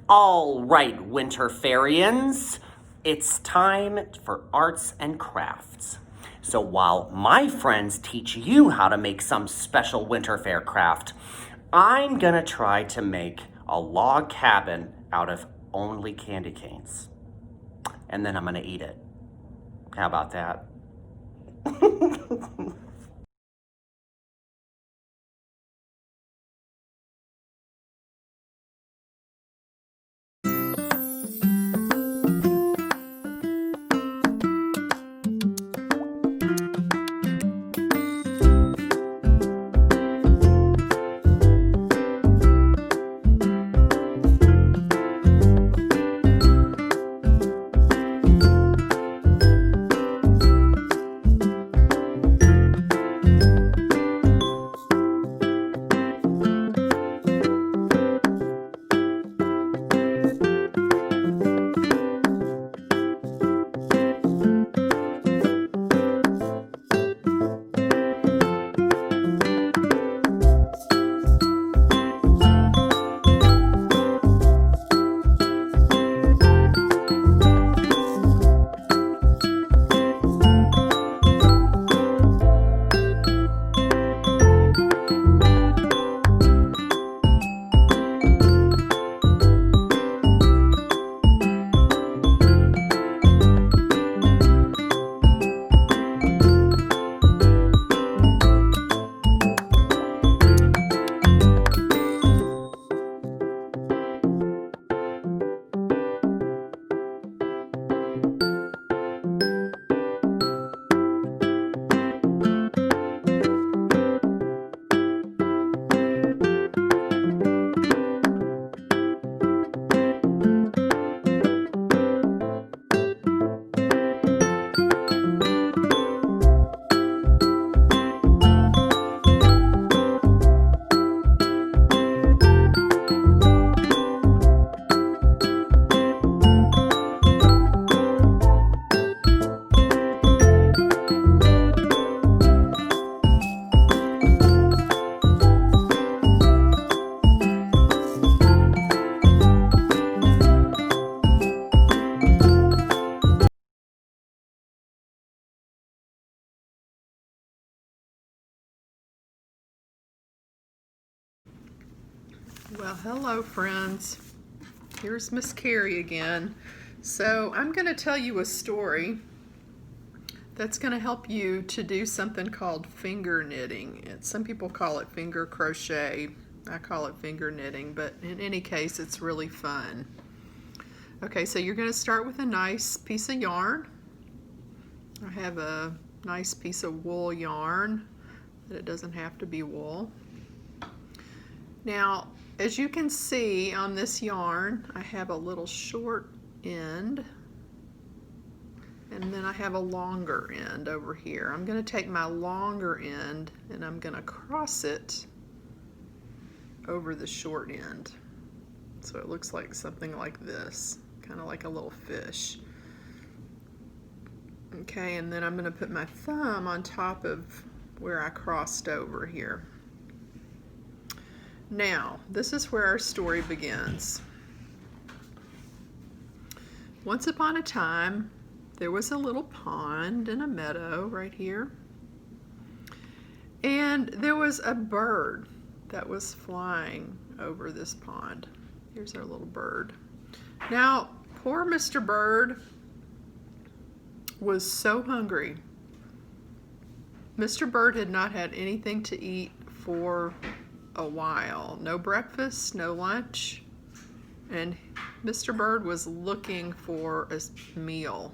All right, Winterfarians, it's time for arts and crafts. So while my friends teach you how to make some special winter fair craft, I'm gonna try to make a log cabin out of only candy canes. And then I'm gonna eat it. How about that? Well, hello friends. Here's Miss Carrie again. So I'm going to tell you a story that's going to help you to do something called finger knitting. Some people call it finger crochet. I call it finger knitting, but in any case, it's really fun. Okay, so you're going to start with a nice piece of yarn. I have a nice piece of wool yarn, but it doesn't have to be wool. Now, as you can see on this yarn, I have a little short end, and then I have a longer end over here. I'm going to take my longer end and I'm going to cross it over the short end. So it looks like something like this, kind of like a little fish. Okay, and then I'm going to put my thumb on top of where I crossed over here. Now, this is where our story begins. Once upon a time, there was a little pond in a meadow right here. And there was a bird that was flying over this pond. Here's our little bird. Now, poor Mr. Bird was so hungry. Mr. Bird had not had anything to eat for a while. No breakfast, no lunch, and Mr. Bird was looking for a meal.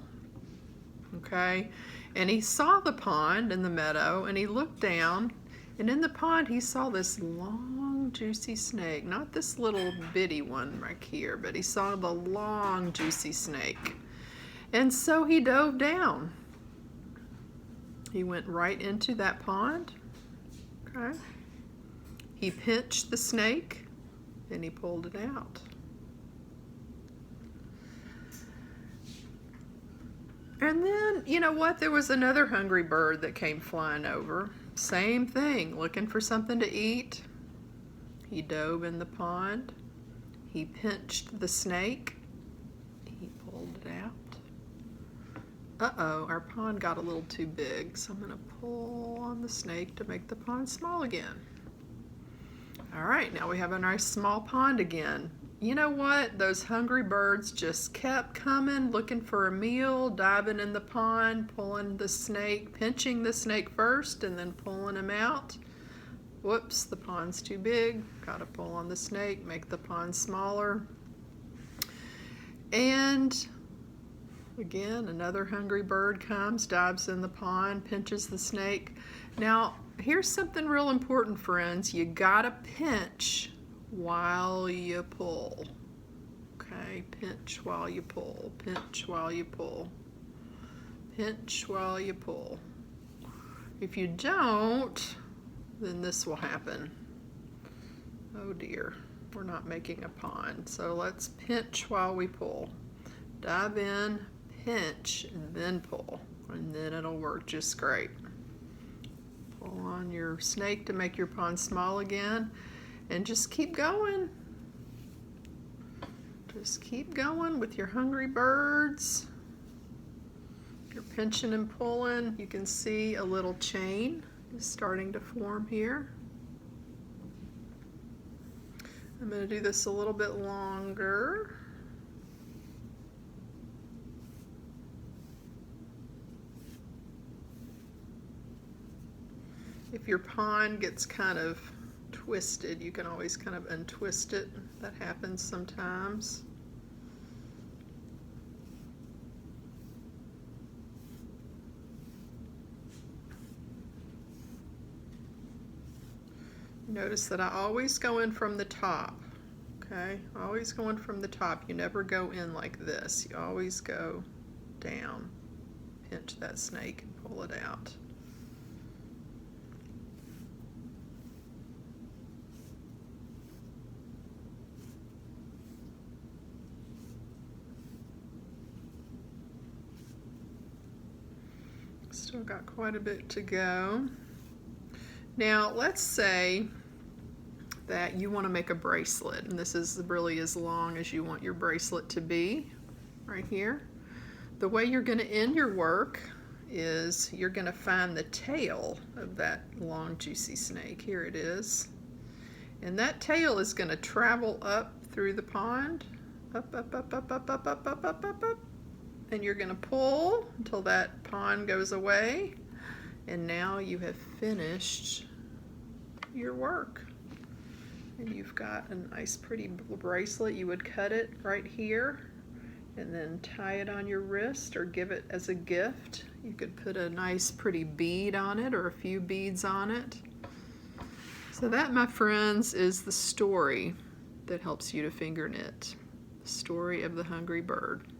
Okay, and he saw the pond in the meadow, and he looked down, and in the pond he saw this long juicy snake. Not this little bitty one right here, but he saw the long juicy snake. And so he dove down. He went right into that pond. Okay, he pinched the snake and he pulled it out. And then, you know what? There was another hungry bird that came flying over. Same thing, looking for something to eat. He dove in the pond. He pinched the snake. He pulled it out. Uh-oh, our pond got a little too big, so I'm going to pull on the snake to make the pond small again. All right, now we have a nice small pond again. You know what? Those hungry birds just kept coming, looking for a meal, diving in the pond, pulling the snake, pinching the snake first, and then pulling him out. Whoops, the pond's too big. Got to pull on the snake, make the pond smaller. And again, another hungry bird comes, dives in the pond, pinches the snake. Now, here's something real important, friends. You gotta pinch while you pull. Okay, pinch while you pull, pinch while you pull, pinch while you pull. If you don't, then this will happen. Oh dear, we're not making a pond. So let's pinch while we pull. Dive in, pinch, and then pull, and then it'll work just great. Pull on your snake to make your pond small again, and just keep going. Just keep going with your hungry birds. You're pinching and pulling. You can see a little chain is starting to form here. I'm going to do this a little bit longer. If your pond gets kind of twisted, you can always kind of untwist it. That happens sometimes. Notice that I always go in from the top, okay? Always going from the top. You never go in like this. You always go down. Pinch that snake and pull it out. Still got quite a bit to go. Now, let's say that you want to make a bracelet, and this is really as long as you want your bracelet to be, right here. The way you're going to end your work is you're going to find the tail of that long, juicy snake. Here it is. And that tail is going to travel up through the pond, up, up, up, up, up, up, up, up, up, up, up. And you're going to pull until that pond goes away. And now you have finished your work. And you've got a nice pretty bracelet. You would cut it right here and then tie it on your wrist or give it as a gift. You could put a nice pretty bead on it or a few beads on it. So that, my friends, is the story that helps you to finger knit. The story of the hungry bird.